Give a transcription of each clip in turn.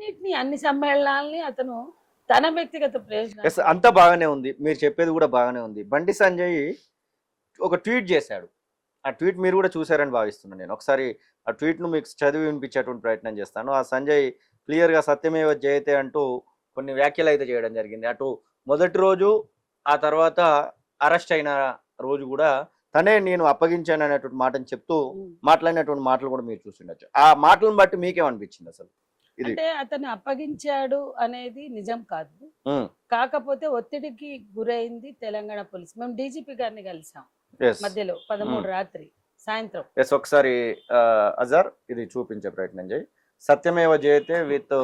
అన్నిటినీ అన్ని సమ్మేళనాల్ని అతను తన వ్యక్తిగత ప్రయోజనాలు అంతా బాగానే ఉంది, మీరు చెప్పేది కూడా బాగానే ఉంది. బండి సంజయ్ ఒక ట్వీట్ చేశాడు. ఆ ట్వీట్ మీరు కూడా చూశారని భావిస్తున్నాను నేను. ఒకసారి ఆ ట్వీట్ను మీకు చదివి వినిపించేటువంటి ప్రయత్నం చేస్తాను. ఆ సంజయ్ క్లియర్గా సత్యమేవ జయతే అంటూ కొన్ని వ్యాఖ్యలు అయితే చేయడం జరిగింది. అటు మొదటి రోజు, ఆ తర్వాత అరెస్ట్ అయిన రోజు కూడా తనే నేను అప్పగించాను అనేటువంటి మాటని చెప్తూ మాట్లాడినటువంటి మాటలు కూడా మీరు చూసిండొచ్చు. ఆ మాటలను బట్టి మీకేమనిపించింది అసలు? ఇది అంటే అతను అప్పగించాడు అనేది నిజం కాదు, కాకపోతే ఒత్తిడికి గురైంది తెలంగాణ పోలీస్. మేము డీజీపీ గారిని కలిసాం మధ్యలో 13 రాత్రి సాయంత్రం. ఒకసారి అజర్ ఇది చూపించే ప్రయత్నం చేయి. సత్యమేవ జయతే with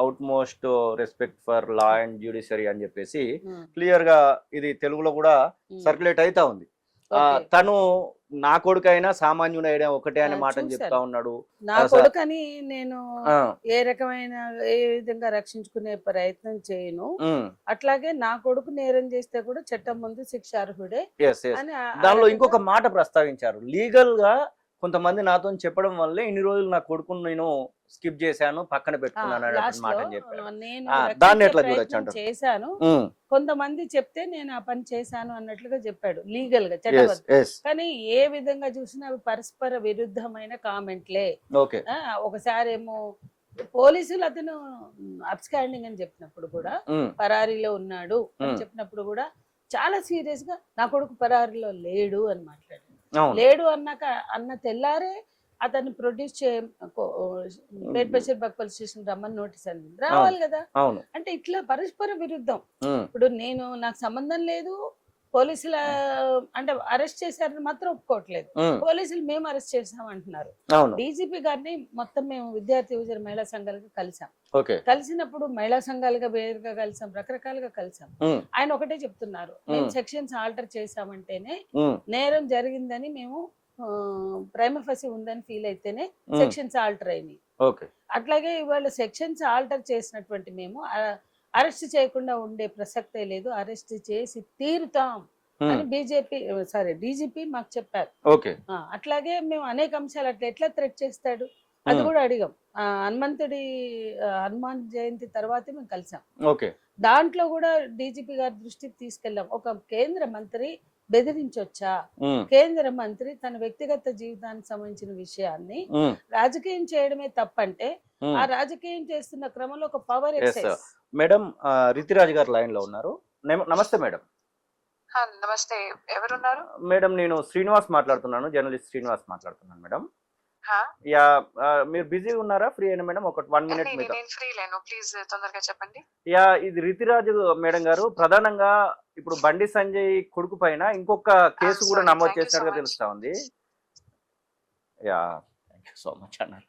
out most respect for law and judiciary అని చెప్పేసి క్లియర్ గా ఇది తెలుగులో కూడా సర్క్యులేట్ అవుతా ఉంది. తను నా కొడుకైనా సామాన్యుడైనా ఒకటే అనే మాటను చెప్తా ఉన్నాడు. నా కొడుకని నేను ఏ రకమైన ఏ విధంగా రక్షించుకునే ప్రయత్నం చేయను, అట్లాగే నా కొడుకు నేరం చేస్తే కూడా చట్టం ముందు శిక్షార్హుడే అని. దానిలో ఇంకొక మాట ప్రస్తావించారు, లీగల్ గా కొంతమంది నాతో చెప్పడం వల్లే ఇన్ని రోజులు నా కొడుకుని నేను స్కిప్ చేశాను, పక్కన పెట్టుకున్నాను దాన్ని ఎట్లా చూడొచ్చు అంటారు. చేశాను, కొంతమంది చెప్తే నేను ఆ పని చేశాను అన్నట్లుగా చెప్పాడు లీగల్ గా చట్టబద్ధ. కానీ ఏ విధంగా చూసినా అవి పరస్పర విరుద్ధమైన కామెంట్లే. ఒకసారి ఏమో పోలీసులు అతను అబ్స్కాండింగ్ అని చెప్పినప్పుడు కూడా, పరారీలో ఉన్నాడు అని చెప్పినప్పుడు కూడా చాలా సీరియస్ గా నా కొడుకు పరారీలో లేడు అని మాట్లాడాడు. లేడు అన్న తెల్లారే అతన్ని ప్రొడ్యూస్ పేట్ బషీర్బాగ్ పోలీస్ స్టేషన్ రమ్మని నోటీస్ అంది రావాలి కదా. అంటే ఇట్లా పరస్పర విరుద్ధం. ఇప్పుడు నాకు సంబంధం లేదు, పోలీసుల అంటే అరెస్ట్ చేశారని మాత్రం ఒప్పుకోవట్లేదు, పోలీసులు మేము అరెస్ట్ చేసాం అంటున్నారు. డీజీపీ గారిని మొత్తం మేము విద్యార్థి యువజన మహిళా సంఘాలుగా కలిసాం. కలిసినప్పుడు మహిళా సంఘాలుగా వేరుగా కలిసాం, రకరకాలుగా కలిసాం. ఆయన ఒకటే చెప్తున్నారు, మేము సెక్షన్స్ ఆల్టర్ చేసామంటేనే నేరం జరిగిందని మేము ప్రైమ ఫసి ఉందని ఫీల్ అయితేనే సెక్షన్స్ ఆల్టర్ అయినాయి. అట్లాగే ఇవాళ సెక్షన్స్ ఆల్టర్ చేసినటువంటి మేము అరెస్ట్ చేయకుండా ఉండే ప్రసక్తే లేదు, అరెస్ట్ చేసి తీరుతాం అని డీజీపీ మాకు చెప్పారు. అట్లాగే మేము అనేక అంశాలు అట్లా ఎట్లా థ్రెట్ చేస్తాడు అది కూడా అడిగాం. హనుమాన్ జయంతి తర్వాతే మేము కలిసాం. దాంట్లో కూడా డీజీపీ గారి దృష్టికి తీసుకెళ్ళాం. ఒక కేంద్ర మంత్రి బెదిరించొచ్చా, కేంద్ర మంత్రి తన వ్యక్తిగత జీవితానికి సంబంధించిన విషయాన్ని రాజకీయం చేయడమే తప్పంటే ఆ రాజకీయం చేస్తున్న క్రమంలో ఒక పవర్ ఎక్సైజ్. మేడం రితిరాజ్ గారు లైన్ లో ఉన్నారు. నమస్తే మేడం. నమస్తే, ఎవరున్నారు? మేడం నేను శ్రీనివాస్ మాట్లాడుతున్నాను, జర్నలిస్ట్ శ్రీనివాస్ మాట్లాడుతున్నాను మేడం. మీరు బిజీగా ఉన్నారా, ఫ్రీ అయినా మేడం? ఒక 1 మినిట్ ప్లీజ్ తొందరగా చెప్పండి. ఇది రితిరాజు మేడం గారు, ప్రధానంగా ఇప్పుడు బండి సంజయ్ కొడుకు పైన ఇంకొక కేసు కూడా నమోదు చేసినట్టుగా తెలుస్తా ఉంది. థ్యాంక్ యూ సో మచ్ అన్న.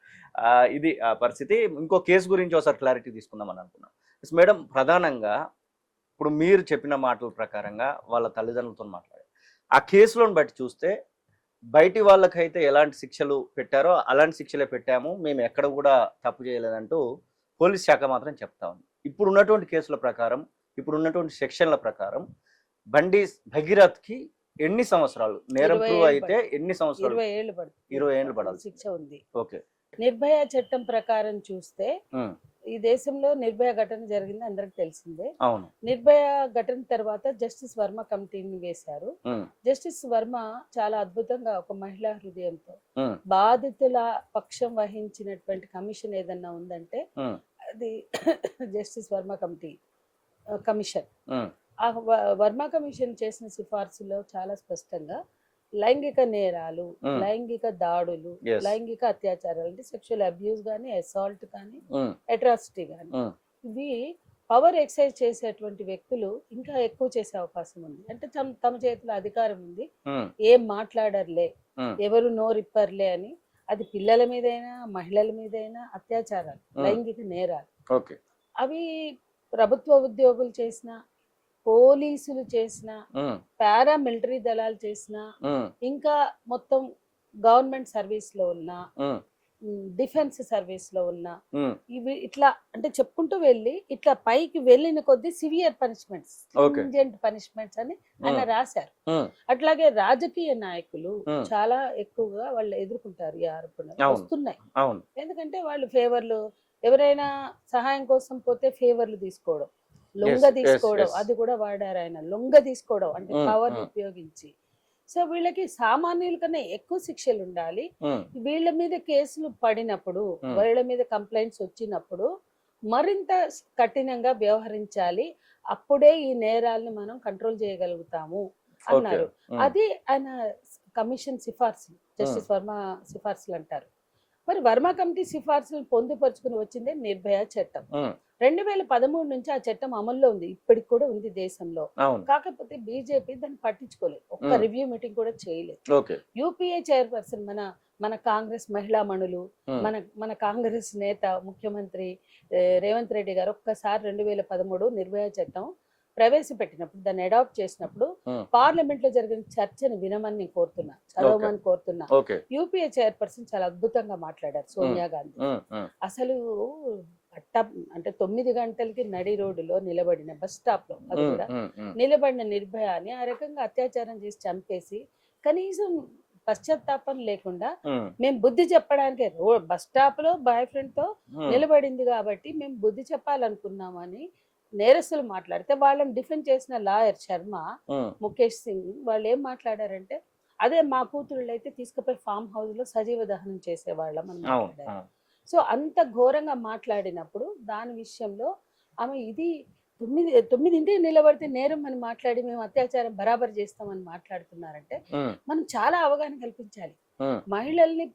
ఇది పరిస్థితి. ఇంకో కేసు గురించి ఒకసారి క్లారిటీ తీసుకుందామని అనుకున్నాం. మేడం, ప్రధానంగా ఇప్పుడు మీరు చెప్పిన మాటల ప్రకారంగా వాళ్ళ తల్లిదండ్రులతో మాట్లాడారు. ఆ కేసులను బట్టి చూస్తే బయటి వాళ్ళకైతే ఎలాంటి శిక్షలు పెట్టారో అలాంటి శిక్షలే పెట్టాము, మేము ఎక్కడ కూడా తప్పు చేయలేదంటూ పోలీస్ శాఖ మాత్రం చెప్తా ఉంది. ఇప్పుడు ఉన్నటువంటి కేసుల ప్రకారం, ఇప్పుడు ఉన్నటువంటి సెక్షన్ల ప్రకారం బండి భగీరథ్కి ఎన్ని సంవత్సరాలు నేరం ప్రూవ్ అయితే ఎన్ని సంవత్సరాలు? 20 ఏళ్ళు పడాలి శిక్ష ఉంది. నిర్భయ చట్టం ప్రకారం చూస్తే ఈ దేశంలో నిర్భయ ఘటన జరిగింది అందరికి తెలిసిందే. నిర్భయ ఘటన తర్వాత జస్టిస్ వర్మ కమిటీని వేశారు. జస్టిస్ వర్మ చాలా అద్భుతంగా ఒక మహిళా హృదయంతో బాధితుల పక్షం వహించినటువంటి కమిషన్ ఏదన్నా ఉందంటే అది జస్టిస్ వర్మ కమిషన్. ఆ వర్మ కమిషన్ చేసిన సిఫార్సులో చాలా స్పష్టంగా లైంగిక నేరాలు, లైంగిక దాడులు, లైంగిక అత్యాచారాలు అంటే సెక్షువల్ అబ్యూస్ గానీ, అసాల్ట్ కానీ, అట్రాసిటీ కానీ, ఇవి పవర్ ఎక్సైజ్ చేసేటువంటి వ్యక్తులు ఇంకా ఎక్కువ చేసే అవకాశం ఉంది. అంటే తమ చేతిలో అధికారం ఉంది, ఏం మాట్లాడర్లే, ఎవరు నోరిప్పర్లే అని. అది పిల్లల మీదైనా మహిళల మీదైనా అత్యాచారాలు, లైంగిక నేరాలు అవి ప్రభుత్వ ఉద్యోగులు చేసిన, పోలీసులు చేసిన, పారామిలిటరీ దళాలు చేసిన, ఇంకా మొత్తం గవర్నమెంట్ సర్వీస్ లో ఉన్న డిఫెన్స్ సర్వీస్ లో ఉన్న ఇవి ఇట్లా అంటే చెప్పుకుంటూ వెళ్ళి ఇట్లా పైకి వెళ్ళిన కొద్ది సివియర్ పనిష్మెంట్స్, స్ట్రింజెంట్ పనిష్మెంట్స్ అని ఆయన రాశారు. అట్లాగే రాజకీయ నాయకులు చాలా ఎక్కువగా వాళ్ళు ఎదుర్కొంటారు ఈ ఆరోపణలు వస్తున్నాయి. ఎందుకంటే వాళ్ళు ఫేవర్లు, ఎవరైనా సహాయం కోసం పోతే ఫేవర్లు తీసుకోవడం, లొంగ తీసుకోవడం, అది కూడా వాడారు ఆయన, లొంగ తీసుకోవడం అంటే పవర్ ఉపయోగించి. సో వీళ్ళకి సామాన్యుల కన్నా ఎక్కువ శిక్షలు ఉండాలి. వీళ్ళ మీద కేసులు పడినప్పుడు, వీళ్ళ మీద కంప్లైంట్స్ వచ్చినప్పుడు మరింత కఠినంగా వ్యవహరించాలి. అప్పుడే ఈ నేరాలను మనం కంట్రోల్ చేయగలుగుతాము అన్నారు. అది ఆయన కమిషన్ సిఫార్సులు, జస్టిస్ వర్మ సిఫార్సులు అంటారు. మరి వర్మ కమిటీ సిఫార్సులు పొందుపరుచుకుని వచ్చిందే నిర్భయ చట్టం. 2013 నుంచి ఆ చట్టం అమల్లో ఉంది, ఇప్పటికి కూడా ఉంది దేశంలో. కాకపోతే బీజేపీ దాన్ని పట్టించుకోలేదు, ఒక్క రివ్యూ మీటింగ్ కూడా చేయలేదు. యూపీఏ చైర్పర్సన్ మన కాంగ్రెస్ మహిళా మణులు, మన కాంగ్రెస్ నేత ముఖ్యమంత్రి రేవంత్ రెడ్డి గారు ఒక్కసారి 2013 నిర్భయ చట్టం ప్రవేశపెట్టినప్పుడు, దాన్ని అడాప్ట్ చేసినప్పుడు పార్లమెంట్ లో జరిగిన చర్చను వినమని నేను కోరుతున్నా, చదవమని కోరుతున్నా. యూపీఏ చైర్పర్సన్ చాలా అద్భుతంగా మాట్లాడారు సోనియా గాంధీ. అసలు అంటే 9 గంటలకి నడి రోడ్డులో నిలబడిన బస్ స్టాప్ లో, అది కూడా నిలబడిన నిర్భయాన్ని ఆ రకంగా అత్యాచారం చేసి చంపేసి కనీసం పశ్చాత్తాపం లేకుండా మేము బుద్ధి చెప్పడానికి బస్ స్టాప్ లో బాయ్ ఫ్రెండ్ తో నిలబడింది కాబట్టి మేము బుద్ధి చెప్పాలనుకున్నామని నేరస్తులు మాట్లాడితే, వాళ్ళని డిఫెండ్ చేసిన లాయర్ శర్మ, ముఖేష్ సింగ్, వాళ్ళు ఏం మాట్లాడారంటే, అదే మా కూతుళ్ళు అయితే తీసుకుపోయి ఫామ్ హౌస్ లో సజీవ దహనం చేసేవాళ్ళం అని మాట్లాడారు. సో అంత ఘోరంగా మాట్లాడినప్పుడు దాని విషయంలో ఆమె ఇది 9 నిలబడితే నేరం అని మాట్లాడి మేము అత్యాచారం బరాబర్ చేస్తామని మాట్లాడుతున్నారంటే మనం చాలా అవగాహన కల్పించాలి. మహిళల్ని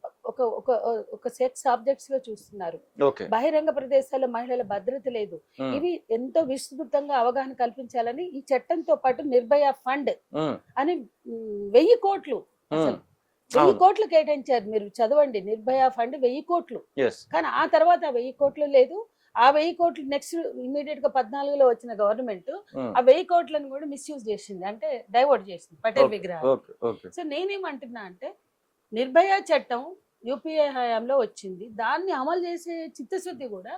ఒక సెక్స్ ఆబ్జెక్ట్స్ గా చూస్తున్నారు, బహిరంగ ప్రదేశాల్లో మహిళల భద్రత లేదు. ఇవి ఎంతో విస్తృతంగా అవగాహన కల్పించాలని ఈ చట్టంతో పాటు నిర్భయ ఫండ్ అని 1000 కోట్లు, అసలు 1000 కోట్లు కేటాయించారు. మీరు చదవండి, నిర్భయ ఫండ్ 1000 కోట్లు. కానీ ఆ తర్వాత 1000 కోట్లు లేదు. ఆ 1000 కోట్లు నెక్స్ట్ ఇమీడియట్ గా 14లో వచ్చిన గవర్నమెంట్ ఆ 1000 కోట్లను కూడా మిస్యూజ్ చేసింది, అంటే డైవర్ట్ చేసింది పటేల్ విగ్రహం. సో నేనేమంటున్నా అంటే, నిర్భయ చట్టం యూపీఏ హయాంలో వచ్చింది, దాన్ని అమలు చేసే చిత్తశుద్ధి కూడా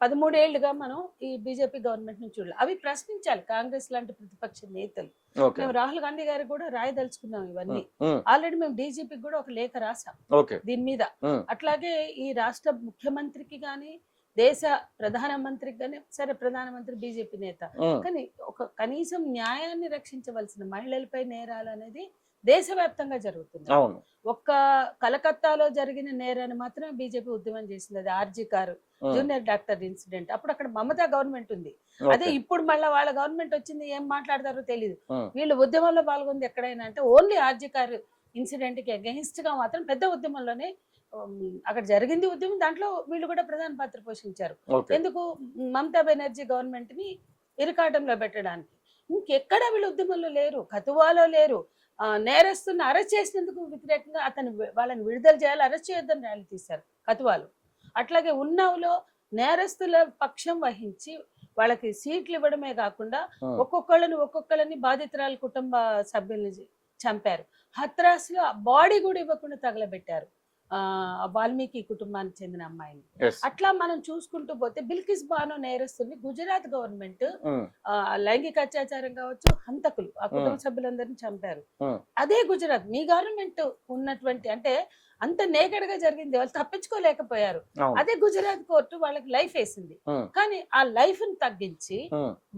13 ఏళ్లుగా మనం ఈ బీజేపీ గవర్నమెంట్ నుంచి చూడాలి. అవి ప్రశ్నించాలి కాంగ్రెస్ లాంటి ప్రతిపక్ష నేతలు. మేము రాహుల్ గాంధీ గారికి కూడా రాయదలుచుకున్నాం ఇవన్నీ. ఆల్రెడీ మేము డీజీపీకి కూడా ఒక లేఖ రాసాం దీని మీద. అట్లాగే ఈ రాష్ట్ర ముఖ్యమంత్రికి దేశ ప్రధానమంత్రికి కానీ, సరే ప్రధానమంత్రి బీజేపీ నేత, కానీ ఒక కనీసం న్యాయాన్ని రక్షించవలసిన మహిళలపై నేరాలు అనేది దేశవ్యాప్తంగా జరుగుతుంది. ఒక్క కలకత్తాలో జరిగిన నేరాన్ని మాత్రమే బీజేపీ ఉద్యమం చేసింది, అది RG Kar junior doctor incident. అప్పుడు అక్కడ మమతా గవర్నమెంట్ ఉంది. అదే ఇప్పుడు మళ్ళీ వాళ్ళ గవర్నమెంట్ వచ్చింది, ఏం మాట్లాడతారో తెలియదు. వీళ్ళు ఉద్యమంలో పాల్గొంది ఎక్కడైనా అంటే ఓన్లీ ఆర్జీ కారు ఇన్సిడెంట్ కి అగెయిన్స్ట్ గా మాత్రం పెద్ద ఉద్యమంలోనే అక్కడ జరిగింది ఉద్యమం, దాంట్లో వీళ్ళు కూడా ప్రధాన పాత్ర పోషించారు. ఎందుకు? మమతా బెనర్జీ గవర్నమెంట్ ని ఇరుకాటంలో పెట్టడానికి. ఇంకెక్కడ వీళ్ళు ఉద్యమంలో లేరు, కతువాలో లేరు. నేరస్తుని అరెస్ట్ చేసినందుకు వ్యతిరేకంగా వాళ్ళని విడుదల చేయాలి, అరెస్ట్ చేయొద్దని ర్యాలీ తీశారు కతువాలు. అట్లాగే ఉన్నావులో నేరస్తుల పక్షం వహించి వాళ్ళకి సీట్లు ఇవ్వడమే కాకుండా ఒక్కొక్కళ్ళని బాధితురాల కుటుంబ సభ్యుల్ని చంపారు. హత్రాస్లో బాడీ కూడా ఇవ్వకుండా తగలబెట్టారు వాల్మీకి కుటుంబానికి చెందిన అమ్మాయిని. అట్లా మనం చూసుకుంటూ పోతే బిల్కిస్ బానో నేరస్తుల్ని గుజరాత్ గవర్నమెంట్ లైంగిక అత్యాచారం కావచ్చు, హంతకులు ఆ కుటుంబ సభ్యులందరినీ చంపారు. అదే గుజరాత్ మీ గవర్నమెంట్ ఉన్నటువంటి, అంటే అంత నేకెడ్ గా జరిగింది, వాళ్ళు తప్పించుకోలేకపోయారు. అదే గుజరాత్ కోర్టు వాళ్ళకి లైఫ్ వేసింది. కానీ ఆ లైఫ్ ని తగ్గించి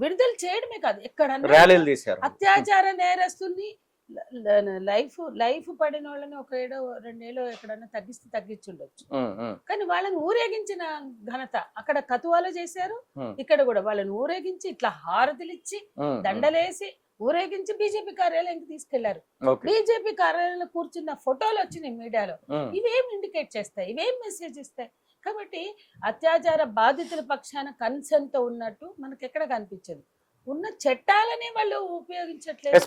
విడుదల చేయడమే కాదు, ఎక్కడన్నా అత్యాచార నేరస్తుల్ని లైఫ్ పడిన వాళ్ళని 1 ఏడో 2 ఏళ్ళో ఎక్కడన్నా తగ్గించుండొచ్చు. కానీ వాళ్ళని ఊరేగించిన ఘనత అక్కడ కతువాలో చేశారు, ఇక్కడ కూడా వాళ్ళని ఊరేగించి ఇట్లా హారతులు ఇచ్చి దండలేసి ఊరేగించి బీజేపీ కార్యాలయానికి తీసుకెళ్లారు. బీజేపీ కార్యాలయంలో కూర్చున్న ఫోటోలు వచ్చినాయి మీడియాలో. ఇవేం ఇండికేట్ చేస్తాయి, ఇవేం మెసేజ్ ఇస్తాయి? కాబట్టి అత్యాచార బాధితుల పక్షాన కన్సర్న్ తో ఉన్నట్టు మనకి ఎక్కడ కనిపించదు. ఉన్న చట్టాలని వాళ్ళు ఉపయోగించట్లేదు.